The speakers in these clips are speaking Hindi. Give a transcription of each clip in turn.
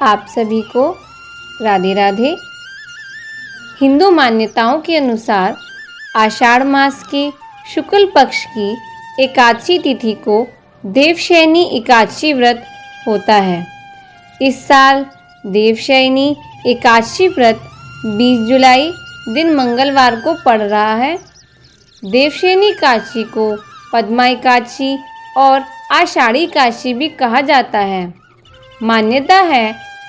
आप सभी को राधे राधे। हिंदू मान्यताओं के अनुसार आषाढ़ मास के शुक्ल पक्ष की एकादशी तिथि को देवशयनी एकादशी व्रत होता है। इस साल देवशयनी एकादशी व्रत 20 जुलाई दिन मंगलवार को पड़ रहा है। देवशयनी एकादशी को पद्मा एकादशी और आषाढ़ी एकादशी भी कहा जाता है। मान्यता है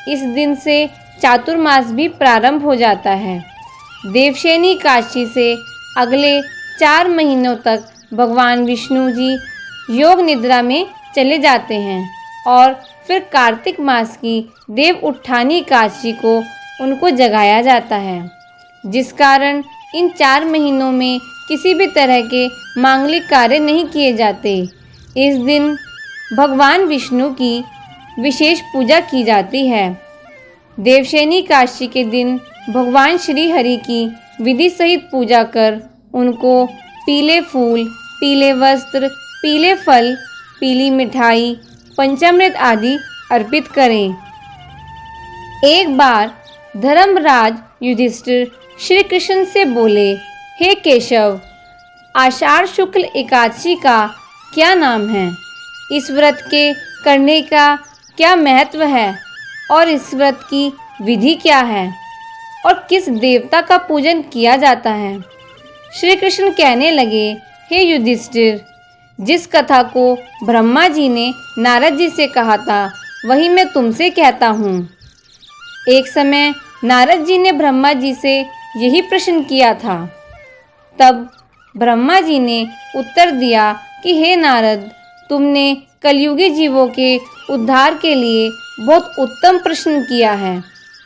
इस दिन से चातुर्मास भी प्रारंभ हो जाता है। देवशयनी एकादशी से अगले 4 महीनों तक भगवान विष्णु जी योग निद्रा में चले जाते हैं और फिर कार्तिक मास की देव उत्थानी एकादशी को उनको जगाया जाता है, जिस कारण इन 4 महीनों में किसी भी तरह के मांगलिक कार्य नहीं किए जाते। इस दिन भगवान विष्णु की विशेष पूजा की जाती है। देवशयनी एकादशी के दिन भगवान श्री हरि की विधि सहित पूजा कर उनको पीले फूल, पीले वस्त्र, पीले फल, पीली मिठाई, पंचामृत आदि अर्पित करें। एक बार धर्मराज युधिष्ठिर श्री कृष्ण से बोले, हे केशव, आषाढ़ शुक्ल एकादशी का क्या नाम है? इस व्रत के करने का क्या महत्व है और इस व्रत की विधि क्या है और किस देवता का पूजन किया जाता है? श्री कृष्ण कहने लगे, हे युधिष्ठिर, जिस कथा को ब्रह्मा जी ने नारद जी से कहा था वही मैं तुमसे कहता हूँ। एक समय नारद जी ने ब्रह्मा जी से यही प्रश्न किया था। तब ब्रह्मा जी ने उत्तर दिया कि हे नारद, तुमने कलयुगी जीवों के उद्धार के लिए बहुत उत्तम प्रश्न किया है,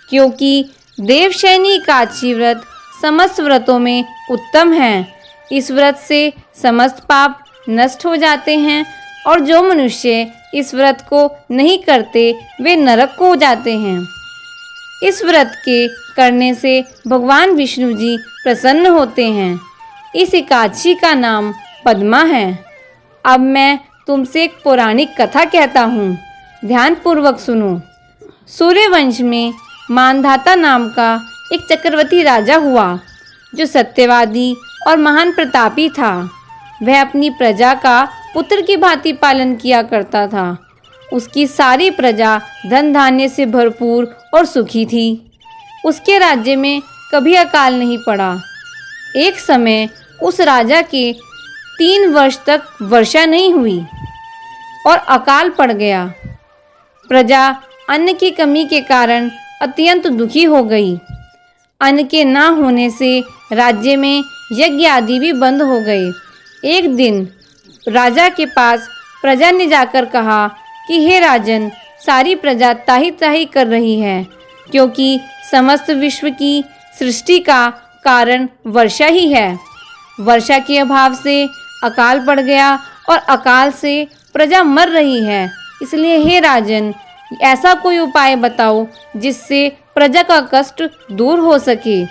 क्योंकि देवशयनी एकादशी व्रत समस्त व्रतों में उत्तम है। इस व्रत से समस्त पाप नष्ट हो जाते हैं और जो मनुष्य इस व्रत को नहीं करते वे नरक को जाते हैं। इस व्रत के करने से भगवान विष्णु जी प्रसन्न होते हैं। इस एकादशी का नाम पद्मा है। अब मैं तुमसे एक पौराणिक कथा कहता हूँ, ध्यानपूर्वक सुनो। सूर्यवंश में मानधाता नाम का एक चक्रवर्ती राजा हुआ, जो सत्यवादी और महान प्रतापी था। वह अपनी प्रजा का पुत्र की भांति पालन किया करता था। उसकी सारी प्रजा धन धान्य से भरपूर और सुखी थी। उसके राज्य में कभी अकाल नहीं पड़ा। एक समय उस राजा के 3 वर्ष तक वर्षा नहीं हुई और अकाल पड़ गया। प्रजा अन्न की कमी के कारण अत्यंत दुखी हो गई। अन्न के न होने से राज्य में यज्ञ आदि भी बंद हो गए। एक दिन राजा के पास प्रजा ने जाकर कहा कि हे राजन, सारी प्रजा ताही ताही कर रही है, क्योंकि समस्त विश्व की सृष्टि का कारण वर्षा ही है। वर्षा के अभाव से अकाल पड़ गया और अकाल से प्रजा मर रही है। इसलिए हे राजन, ऐसा कोई उपाय बताओ जिससे प्रजा का कष्ट दूर हो सके।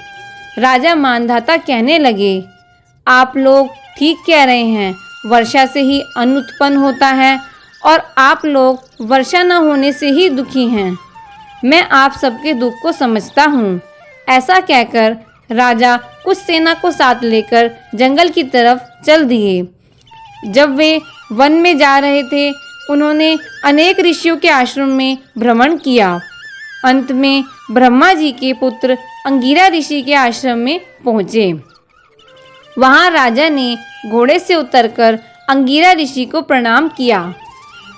राजा मानधाता कहने लगे, आप लोग ठीक कह रहे हैं, वर्षा से ही अन्न उत्पन्न होता है और आप लोग वर्षा न होने से ही दुखी हैं। मैं आप सबके दुख को समझता हूँ। ऐसा कहकर राजा कुछ सेना को साथ लेकर जंगल की तरफ चल दिए। जब वे वन में जा रहे थे, उन्होंने अनेक ऋषियों के आश्रम में भ्रमण किया। अंत में ब्रह्मा जी के पुत्र अंगिरा ऋषि के आश्रम में पहुँचे। वहाँ राजा ने घोड़े से उतरकर अंगिरा ऋषि को प्रणाम किया।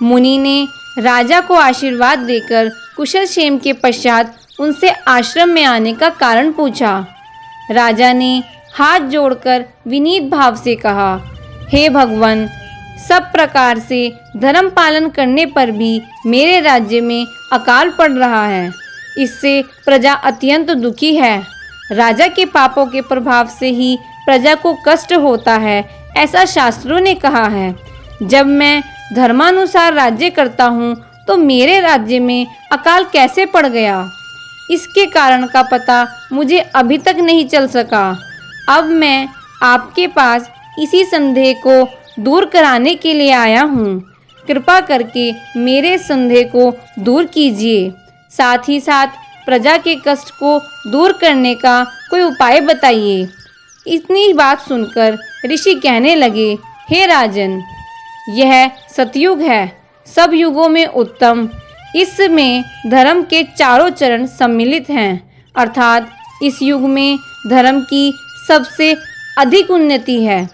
मुनि ने राजा को आशीर्वाद देकर कुशल क्षेम के पश्चात उनसे आश्रम में आने का कारण पूछा। राजा ने हाथ जोड़कर विनीत भाव से कहा, हे भगवान, सब प्रकार से धर्म पालन करने पर भी मेरे राज्य में अकाल पड़ रहा है। इससे प्रजा अत्यंत दुखी है। राजा के पापों के प्रभाव से ही प्रजा को कष्ट होता है, ऐसा शास्त्रों ने कहा है। जब मैं धर्मानुसार राज्य करता हूँ तो मेरे राज्य में अकाल कैसे पड़ गया, इसके कारण का पता मुझे अभी तक नहीं चल सका। अब मैं आपके पास इसी संदेह को दूर कराने के लिए आया हूँ। कृपा करके मेरे संदेह को दूर कीजिए। साथ ही साथ प्रजा के कष्ट को दूर करने का कोई उपाय बताइए। इतनी बात सुनकर ऋषि कहने लगे, हे राजन, यह सतयुग है, सब युगों में उत्तम। इसमें धर्म के चारों चरण सम्मिलित हैं, अर्थात इस युग में धर्म की सबसे अधिक उन्नति है।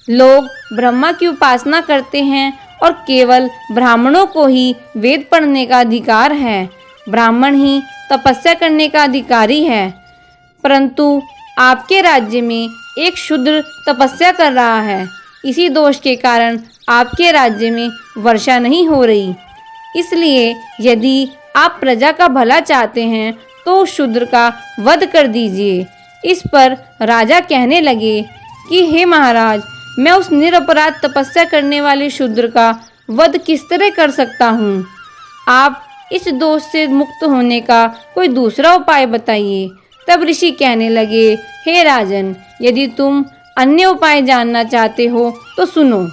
लोग ब्रह्मा की उपासना करते हैं और केवल ब्राह्मणों को ही वेद पढ़ने का अधिकार है। ब्राह्मण ही तपस्या करने का अधिकारी है। परंतु आपके राज्य में एक शूद्र तपस्या कर रहा है। इसी दोष के कारण आपके राज्य में वर्षा नहीं हो रही। इसलिए यदि आप प्रजा का भला चाहते हैं तो उस शूद्र का वध कर दीजिए। इस पर राजा कहने लगे कि हे महाराज, मैं उस निरपराध तपस्या करने वाले शूद्र का वध किस तरह कर सकता हूँ? आप इस दोष से मुक्त होने का कोई दूसरा उपाय बताइए। तब ऋषि कहने लगे, हे राजन, यदि तुम अन्य उपाय जानना चाहते हो तो सुनो।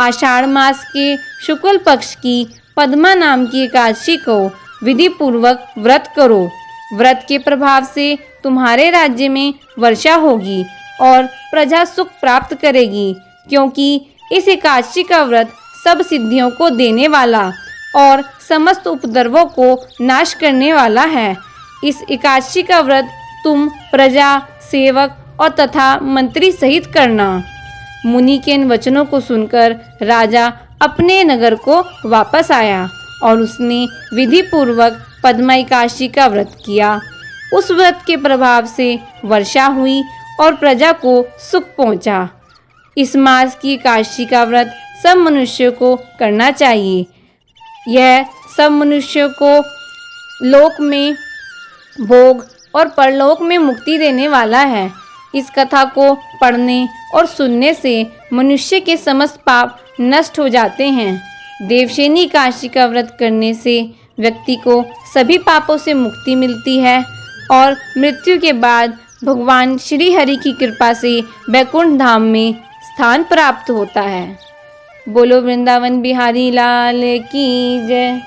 आषाढ़ मास के शुक्ल पक्ष की पद्मा नाम की एकादशी को विधि पूर्वक व्रत करो। व्रत के प्रभाव से तुम्हारे राज्य में वर्षा होगी और प्रजा सुख प्राप्त करेगी, क्योंकि इस एकादशी का व्रत सब सिद्धियों को देने वाला और समस्त उपद्रवों को नाश करने वाला है। इस एकादशी का व्रत तुम प्रजा, सेवक और तथा मंत्री सहित करना। मुनि के इन वचनों को सुनकर राजा अपने नगर को वापस आया और उसने विधि पूर्वक पद्मा एकादशी का व्रत किया। उस व्रत के प्रभाव से वर्षा हुई और प्रजा को सुख पहुंचा। इस मास की एकादशी का व्रत सब मनुष्यों को करना चाहिए। यह सब मनुष्यों को लोक में भोग और परलोक में मुक्ति देने वाला है। इस कथा को पढ़ने और सुनने से मनुष्य के समस्त पाप नष्ट हो जाते हैं। देवशयनी एकादशी का व्रत करने से व्यक्ति को सभी पापों से मुक्ति मिलती है और मृत्यु के बाद भगवान श्री हरि की कृपा से वैकुंठ धाम में स्थान प्राप्त होता है। बोलो वृंदावन बिहारी लाल की जय।